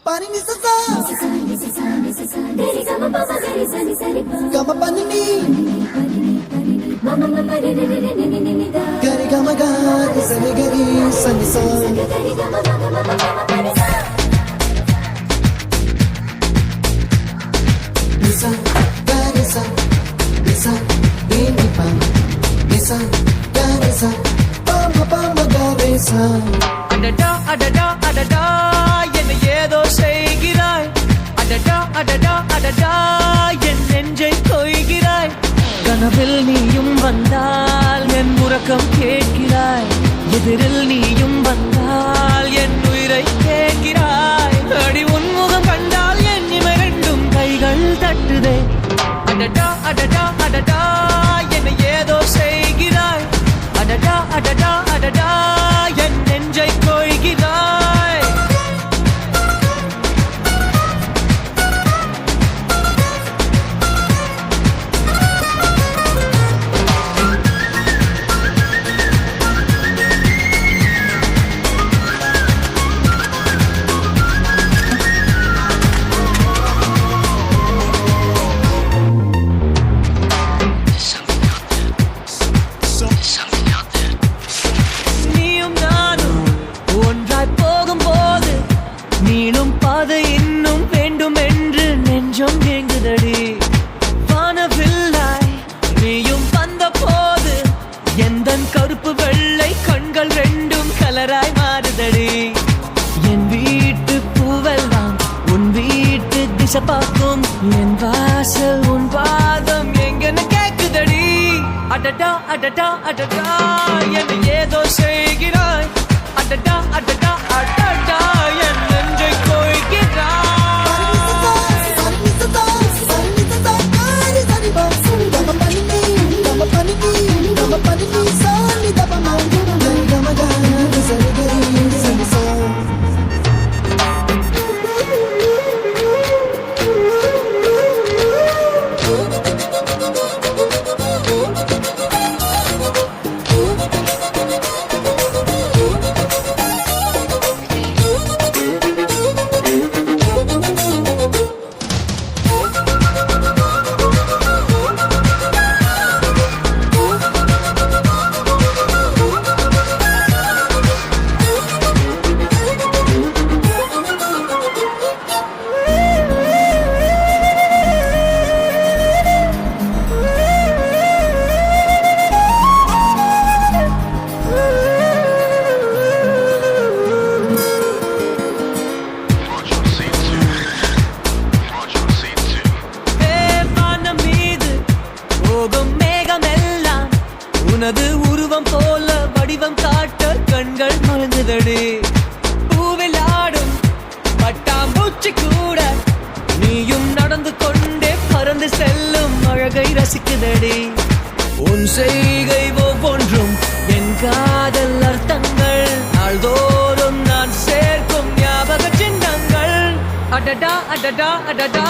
Pani ni sa sa Gama pani ni Gari gama ga Sa ni gari sa ni sa Nisa gari sa Nisa ini pa Nisa gari sa Pama pama gari sa அடடா அடடா அடடா என்னை ஏதோ செய்கிறாய் அடடா அடடா அடடா என் நெஞ்சை கொய்கிறாய் கனவில் நீயும் வந்தால் என் உறக்கம் கேட்கிறாய் எதிரில் நீயும் வந்தால் என் உயிரை கேட்கிறாய் அடி உன்முகம் கண்டால் என் இமை ரெண்டும் கைகள் தட்டுதே அடடா அடடா அடடா என்னை ஏதோ செய்கிறாய் அடடா அடடா அடடா என் நெஞ்சை கொய்கிறாய் நீயும் நானும் ஒன்றாய் போகும்போது நீளும் பாதை இன்னும் வேண்டும் என்று நெஞ்சம் ஏங்குதடி வானவில்லாய் நீயும் வந்த போது எந்தன் கருப்பு வெள்ளை கண்கள் ரெண்டும் கலராய் மாறுதடி என் வீட்டு பூவெல்லாம் உன் வீட்டு திசை பார்க்கும் என் வாசல் உன் பாதம் எங்கன்னு கேக்குதடி அடடா அடடா அடடா என்னை ஏதோ செய்கிறாய் அடடா அடடா அடடா என் நெஞ்சை கொய்கிறாய் போகும் மேகமெல்லாம் உனது உருவம் போல வடிவம் காட்ட கண்கள் மறந்துதடி பூவில் ஆடும் பட்டாம்பூச்சி கூட நீயும் நடந்து கொண்டே பறந்து செல்லும் அழகை ரசிக்குதடி உன் செய்கை ஒவ்வொன்றும் என் காதல் அர்த்தங்கள் நாள்தோறும் நான் சேர்க்கும் ஞாபக சின்னங்கள் அடடா அடடா அடடா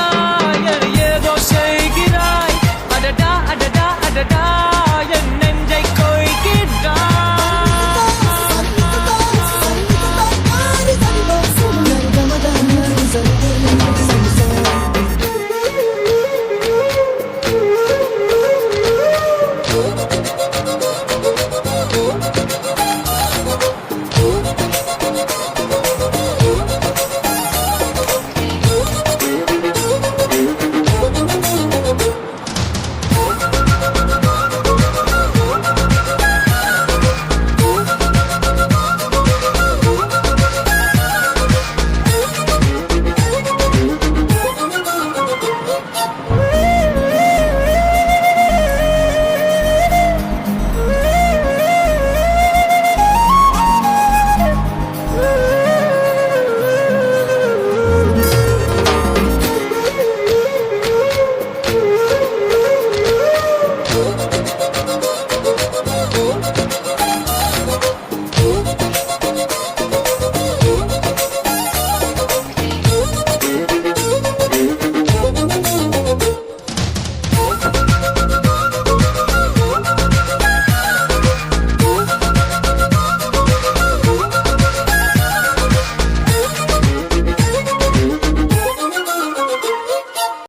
ஏதோ செய்கிறாய் அடடா அடடா அடடா என்ன